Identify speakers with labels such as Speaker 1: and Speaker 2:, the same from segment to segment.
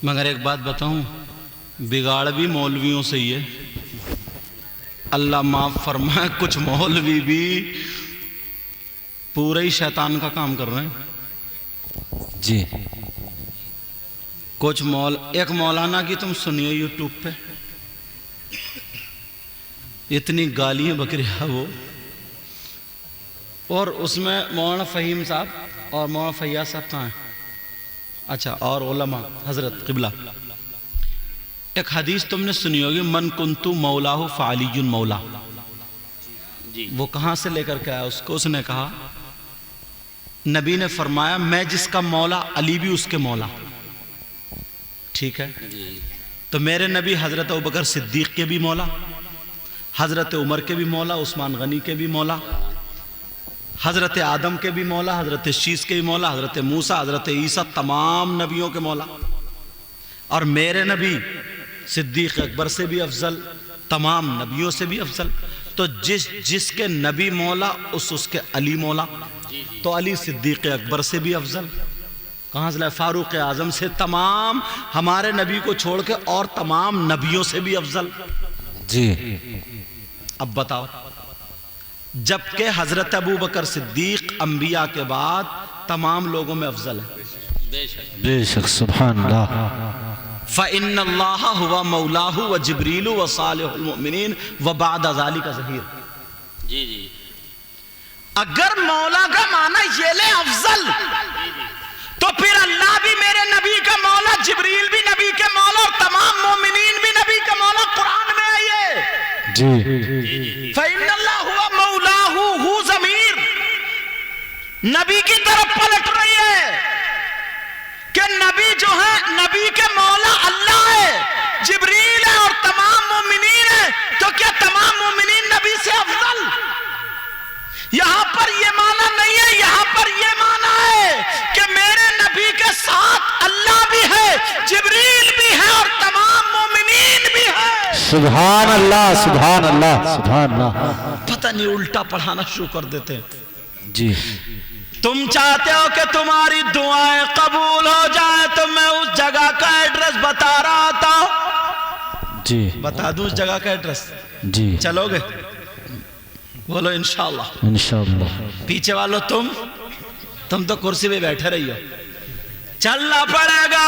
Speaker 1: مگر ایک بات بتاؤں، بگاڑ بھی مولویوں سے ہی ہے۔ اللہ معاف فرمائے، کچھ مولوی بھی پورے ہی شیطان کا کام کر رہے ہیں
Speaker 2: جی۔
Speaker 1: کچھ ایک مولانا کی تم سنیے یوٹیوب پہ، اتنی گالیاں بکریاں وہ، اور اس میں مولانا فہیم صاحب اور مولانا فیاض صاحب کہاں ہیں؟ اچھا، اور علماء حضرت قبلہ۔ ایک حدیث تم نے سنی ہوگی، من کنتو مولاہ فعلی مولا، وہ کہاں سے لے کر کے آیا اس کو؟ اس نے کہا، نبی نے فرمایا میں جس کا مولا علی بھی اس کے مولا، ٹھیک ہے؟ تو میرے نبی حضرت ابوبکر صدیق کے بھی مولا، حضرت عمر کے بھی مولا، عثمان غنی کے بھی مولا، حضرت آدم کے بھی مولا، حضرت شیس کے بھی مولا، حضرت موسیٰ، حضرت عیسیٰ، تمام نبیوں کے مولا، اور میرے نبی صدیق اکبر سے بھی افضل، تمام نبیوں سے بھی افضل۔ تو جس کے نبی مولا اس کے علی مولا، تو علی صدیق اکبر سے بھی افضل، کہاں سے لائے؟ فاروق اعظم سے، تمام ہمارے نبی کو چھوڑ کے اور تمام نبیوں سے بھی افضل۔
Speaker 2: جی۔
Speaker 1: اب بتاؤ، جبکہ حضرت ابوبکر صدیق انبیاء کے بعد تمام لوگوں میں افضل ہے۔
Speaker 2: بے شک، سبحان اللہ۔
Speaker 1: فَإِنَّ اللَّهَ هُوَ مَوْلَاهُ وَجِبْرِيلُ وَصَالِحُ الْمُؤْمِنِينَ وَبَعْدَ ذَلِكَ ظَهِيرٌ۔
Speaker 3: جی جی،
Speaker 1: اگر مولا کا معنی یہ لے افضل، تو پھر اللہ بھی میرے نبی کا مولا، جبریل بھی نبی کے مولا، اور تمام مومنین بھی نبی کا مولا۔ قرآن میں ہے یہ۔
Speaker 2: جی۔
Speaker 1: فَإِنَّ اللَّهَ هُوَ مَوْلَاهُ، ہو ضمیر نبی کی طرف پلٹ رہی ہے کہ نبی جو ہے، نبی کے مولا اللہ ہے، جبریل ہے، اور تمام مومنین ہیں۔ تو کیا تمام مومنین نبی سے افضل؟ یہاں پر یہ معنی نہیں ہے، یہاں پر یہ معنی ہے کہ میرے نبی کے ساتھ اللہ بھی ہے، جبریل بھی ہے، اور تمام مومنین بھی ہے۔
Speaker 2: سبحان اللہ، سبحان اللہ، سبحان اللہ۔
Speaker 1: پتہ نہیں الٹا پڑھانا شروع کر دیتے ہیں۔
Speaker 2: جی۔
Speaker 1: تم چاہتے ہو کہ تمہاری دعائیں قبول ہو جائیں، تو میں اس جگہ کا ایڈریس بتا رہا تھا،
Speaker 2: جی۔
Speaker 1: بتا دوں اس جگہ کا ایڈریس؟
Speaker 2: جی۔
Speaker 1: چلو گے؟ بولو انشاءاللہ۔
Speaker 2: انشاءاللہ۔
Speaker 1: پیچھے والو تم تو کرسی پہ بیٹھے رہی ہو، چلنا پڑے گا،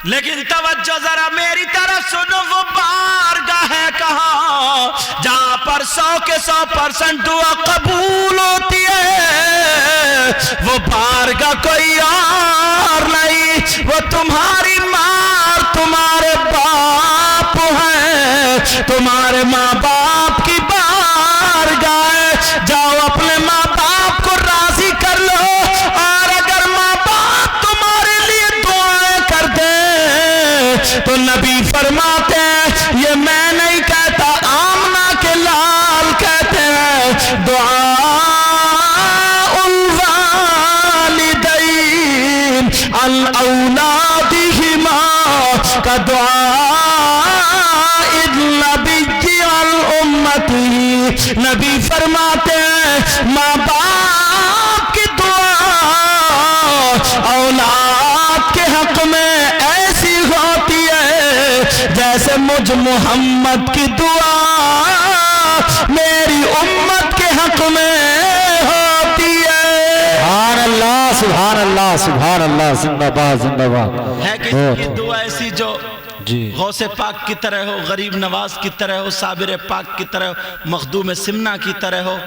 Speaker 1: لیکن توجہ ذرا میری طرف سنو۔ وہ بارگاہ ہے کہاں جہاں پر 100% دعا قبول ہوتی ہے؟ وہ بارگاہ کوئی اور نہیں، وہ تمہاری ماں، تمہارے باپ ہیں، تمہارے ماں باپ کی بارگاہ ہے۔ جاؤ اپنے ماں باپ کو راضی کر لو، اور اگر ماں باپ تمہارے لیے دعائیں کر دیں تو نبی فرماتے ہیں، یہ میں نہیں کہتا، آمنہ کے لال کہتے ہیں، دعاء الوالدین عن اولادہما کا دعاء النبی عن امتی۔ نبی فرماتے ہیں، ماں باپ کی دعا اولاد کے حق میں ایسی ہوتی ہے جیسے مجھ محمد کی دعا میری امت کے حق میں ہوتی ہے۔
Speaker 2: سبحان اللہ، سبحان اللہ، سبحان اللہ، زندہ باد، زندہ باد۔
Speaker 1: ہے کسی کی دعا ایسی جو
Speaker 2: جی۔
Speaker 1: غوث پاک کی طرح ہو، غریب نواز کی طرح ہو، صابر پاک کی طرح ہو، مخدوم سمنہ کی طرح ہو،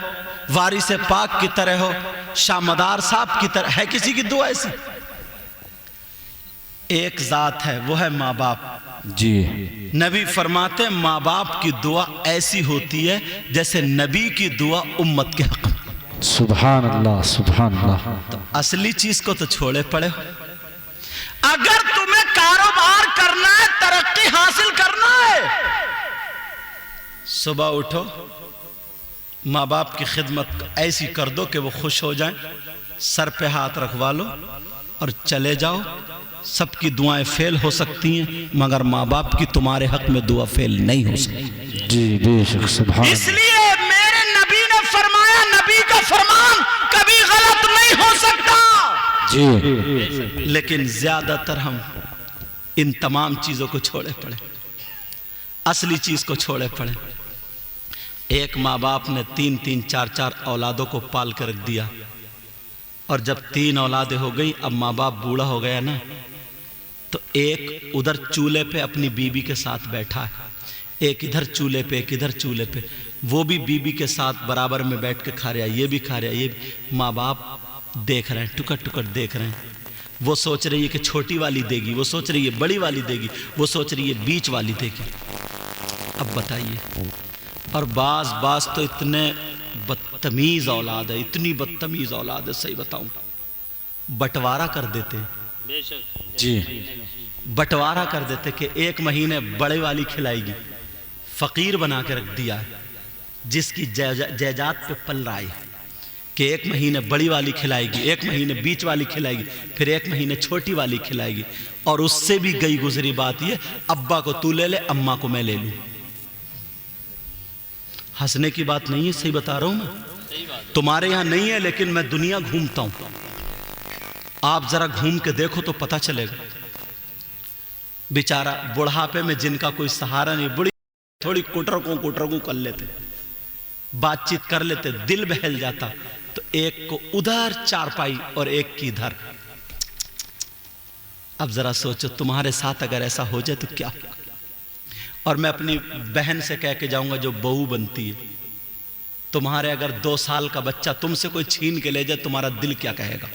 Speaker 1: وارث پاک کی طرح ہو، شاہ مدار صاحب کی طرح؟ ہے کسی کی دعا ایسی؟ ایک ذات ہے، وہ ہے ماں باپ۔
Speaker 2: جی۔
Speaker 1: نبی فرماتے ہیں ماں باپ کی دعا ایسی ہوتی ہے جیسے نبی کی دعا امت کے حق میں۔
Speaker 2: سبحان اللہ، سبحان اللہ۔
Speaker 1: تو اصلی چیز کو تو چھوڑے پڑے ہو۔ اگر تمہیں کاروبار کرنا ہے، ترقی حاصل کرنا ہے، صبح اٹھو، ماں باپ کی خدمت ایسی کر دو کہ وہ خوش ہو جائیں، سر پہ ہاتھ رکھوا لو اور چلے جاؤ۔ سب کی دعائیں فیل ہو سکتی ہیں، مگر ماں باپ کی تمہارے حق میں دعا فیل نہیں ہو سکتی۔
Speaker 2: جی، بے شک، سبحان
Speaker 1: اس لیے میرے نبی نے فرمایا، نبی کا فرمان کبھی غلط نہیں ہو سکتا۔
Speaker 2: جی۔
Speaker 1: لیکن زیادہ تر ہم ان تمام چیزوں کو چھوڑے پڑے، اصلی چیز کو چھوڑے پڑے۔ ایک ماں باپ نے 3 4 اولادوں کو پال کر رکھ دیا، اور جب 3 اولادیں ہو گئی، اب ماں باپ بوڑھا ہو گیا نا، تو ایک ادھر چولہے پہ اپنی بیوی کے ساتھ بیٹھا ہے، ایک ادھر چولہے پہ، ایک ادھر چولہے پہ، وہ بھی بیوی کے ساتھ برابر میں بیٹھ کے کھا رہا ہے، یہ بھی کھا رہا ہے، یہ بھی۔ ماں باپ دیکھ رہے ہیں، ٹکر ٹکر دیکھ رہے ہیں۔ وہ سوچ رہی ہے کہ چھوٹی والی دے گی، وہ سوچ رہی ہے بڑی والی دے گی، وہ سوچ رہی ہے بیچ والی دے گی۔ اب بتائیے، اور بعض تو اتنے بدتمیز اولاد ہے، اتنی بدتمیز اولاد ہے، صحیح بتاؤں، بٹوارا کر دیتے
Speaker 2: جی
Speaker 1: بٹوارا کر دیتے کہ 1 مہینے بڑے والی کھلائے گی، فقیر بنا کے رکھ دیا ہے، جس کی جائیداد پہ پل رہا ہے کہ 1 مہینے بڑی والی کھلائے گی، 1 مہینے بیچ والی کھلائے گی، پھر 1 مہینے چھوٹی والی کھلائے گی، اور اس سے بھی گئی گزری بات یہ، ابا کو تو لے لے، اماں کو میں لے لوں۔ ہنسنے کی بات نہیں ہے، صحیح بتا رہا ہوں میں، تمہارے یہاں نہیں ہے، لیکن میں دنیا گھومتا ہوں، آپ ذرا گھوم کے دیکھو تو پتہ چلے گا۔ بیچارہ بڑھاپے میں جن کا کوئی سہارا نہیں، بڑی تھوڑی کٹرکوں کر لیتے، بات چیت کر لیتے، دل بہل جاتا، تو ایک کو ادھر چارپائی اور ایک کی ادھر۔ اب ذرا سوچو تمہارے ساتھ اگر ایسا ہو جائے تو کیا ہوگا؟ اور میں اپنی بہن سے کہہ کے جاؤں گا جو بہو بنتی ہے، تمہارے اگر 2 سال کا بچہ تم سے کوئی چھین کے لے جائے، تمہارا دل کیا کہے گا؟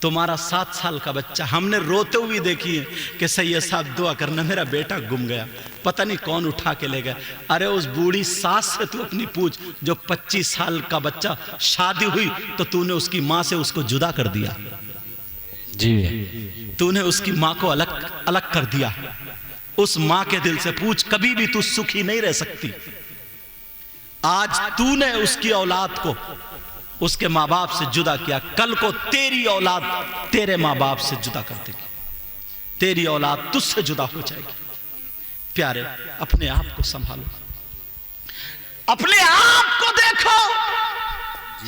Speaker 1: تمہارا 7 سال کا بچہ، ہم نے روتے ہوئے دیکھی ہے کہ سید صاحب دعا کرنا میرا بیٹا گم گیا، پتہ نہیں کون اٹھا کے لے گیا۔ ارے اس بوڑھی ساس سے تو اپنی پوچھ، جو 25 سال کا بچہ شادی ہوئی تو تو نے اس کی ماں سے اس کو جدا کر دیا،
Speaker 2: جی
Speaker 1: تو نے اس کی ماں کو الگ کر دیا۔ اس ماں کے دل سے پوچھ، کبھی بھی تو سکھی نہیں رہ سکتی۔ آج تو نے اس کی اولاد کو اس کے ماں باپ سے جدا کیا، کل کو تیری اولاد تیرے ماں باپ سے جدا کر دے گی، تیری اولاد تجھ سے جدا ہو جائے گی۔ پیارے، اپنے آپ کو سنبھالو، اپنے آپ کو دیکھو۔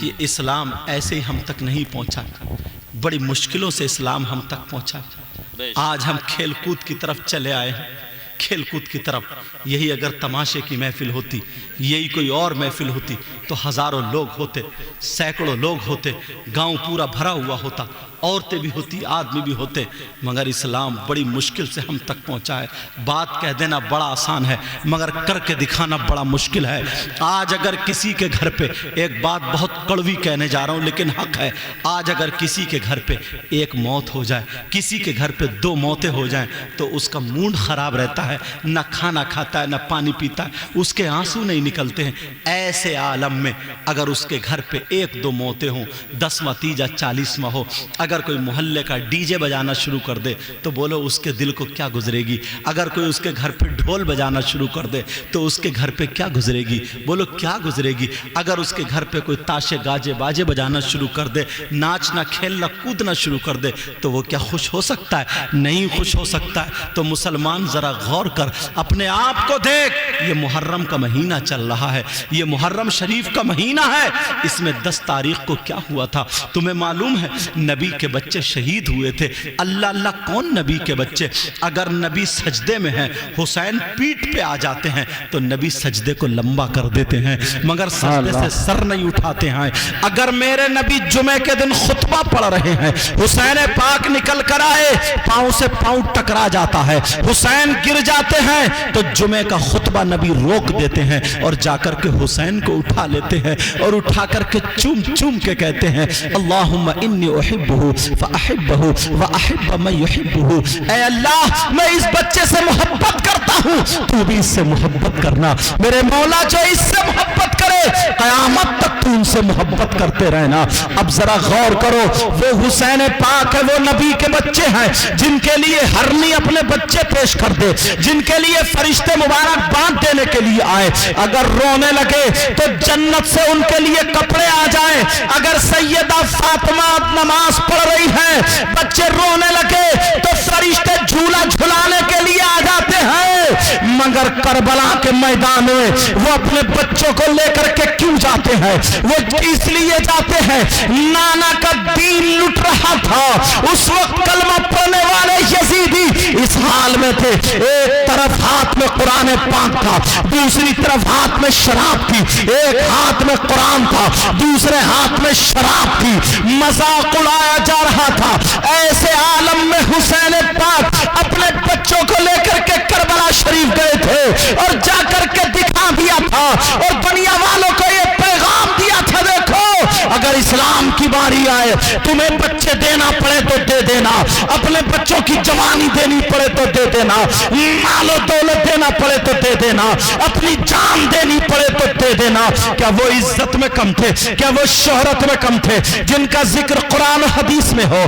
Speaker 1: یہ اسلام ایسے ہی ہم تک نہیں پہنچا، بڑی مشکلوں سے اسلام ہم تک پہنچا۔ آج ہم کھیل کود کی طرف چلے آئے ہیں، کھیل کود کی طرف۔ یہی اگر تماشے کی محفل ہوتی، یہی کوئی اور محفل ہوتی تو ہزاروں لوگ ہوتے، سینکڑوں لوگ ہوتے، گاؤں پورا بھرا ہوا ہوتا، عورتیں بھی ہوتی، آدمی بھی ہوتے، مگر اسلام بڑی مشکل سے ہم تک پہنچا ہے۔ بات کہہ دینا بڑا آسان ہے، مگر کر کے دکھانا بڑا مشکل ہے۔ آج اگر کسی کے گھر پہ، ایک بات بہت کڑوی کہنے جا رہا ہوں لیکن حق ہے، آج اگر کسی کے گھر پہ 1 موت ہو جائے، کسی کے گھر پہ 2 موتیں ہو جائیں تو اس کا موڈ خراب رہتا ہے، نہ کھانا کھاتا ہے، نہ پانی پیتا ہے، اس کے آنسو نہیں نکلتے ہیں۔ ایسے عالم میں اگر اس کے گھر پہ 1 2 موتیں ہوں، 10واں تیجا 40واں ہو، اگر کوئی محلے کا ڈی جے بجانا شروع کر دے تو بولو اس کے دل کو کیا گزرے گی؟ اگر کوئی اس کے گھر پہ ڈھول بجانا شروع کر دے تو اس کے گھر پہ کیا گزرے گی؟ بولو کیا گزرے گی؟ اگر اس کے گھر پہ کوئی تاشے گاجے باجے بجانا شروع کر دے، ناچنا کھیلنا کودنا شروع کر دے تو وہ کیا خوش ہو سکتا ہے؟ نہیں خوش ہو سکتا ہے۔ تو مسلمان ذرا غور کر، اپنے آپ کو دیکھ۔ یہ محرم کا مہینہ چل رہا ہے، یہ محرم شریف کا مہینہ ہے، اس میں 10 تاریخ کو کیا ہوا تھا تمہیں معلوم ہے؟ نبی کے بچے شہید ہوئے تھے۔ اللہ اللہ، کون نبی کے بچے؟ اگر نبی سجدے میں ہیں، حسین پیٹ پہ آ جاتے ہیں تو نبی سجدے کو لمبا کر دیتے ہیں، مگر سجدے سے سر نہیں اٹھاتے ہیں۔ اگر میرے نبی جمعے کے دن خطبہ پڑھ رہے ہیں، حسین پاک نکل کر آئے، پاؤں سے پاؤں ٹکرا جاتا ہے، حسین گر جاتے ہیں تو جمعے کا خطبہ نبی روک دیتے ہیں اور جا کر کے حسین کو اٹھا لیتے ہیں اور اٹھا کر کے چوم چوم کے کہتے ہیں اللہم انی احبہ فاحبہ واحب من یحبہ۔ اے اللہ، میں اس بچے سے محبت کرتا ہوں، تو بھی اس سے محبت کرنا۔ میرے مولا، جو اس سے محبت کرے قیامت تک تو ان سے محبت کرتے رہنا۔ اب ذرا غور کرو، وہ حسین پاک ہے، وہ نبی کے بچے ہیں جن کے لیے ہرنی اپنے بچے پیش کر دے، جن کے لیے فرشتے مبارک بانٹ دینے کے لیے آئے۔ اگر رونے لگے تو جنت سے ان کے لیے کپڑے آ جائیں۔ اگر سیدہ فاطمہ نماز پڑھ رہی ہیں، بچے رونے لگے تو فرشتے جھولا جھلانے کے لیے آ جاتے ہیں۔ مگر کربلا کے میدان میں وہ اپنے بچوں کو لے کر کے کیوں جاتے ہیں؟ وہ اس لیے جاتے ہیں، نانا کا دین لٹ رہا تھا اس وقت، کلمہ پڑھنے والے یزیدی
Speaker 2: اس حال میں تھے، ایک طرف ہاتھ میں قرآن پاک تھا، دوسری طرف ہاتھ میں شراب تھی، ایک ہاتھ میں قرآن تھا، دوسرے ہاتھ میں شراب تھی، مذاق اڑایا جا رہا تھا۔ ایسے عالم میں حسین پاک اپنے بچوں کو لے کر کے کربلا شریف گئے تھے اور جا کر کے دکھا دیا تھا اور دنیا والوں کو یہ پیغام دیا تھا، دیکھو اگر اسلام کی باری آئے تمہیں بچے دینا پڑے تو دے دینا، اپنے بچوں کی جوانی دینی پڑے تو دے دینا، مال و دولت دینا پڑے تو دے دینا، اپنی جان دینی پڑے تو دے دینا۔ کیا وہ عزت میں کم تھے؟ کیا وہ شہرت میں کم تھے؟ جن کا ذکر قرآن و حدیث میں ہو،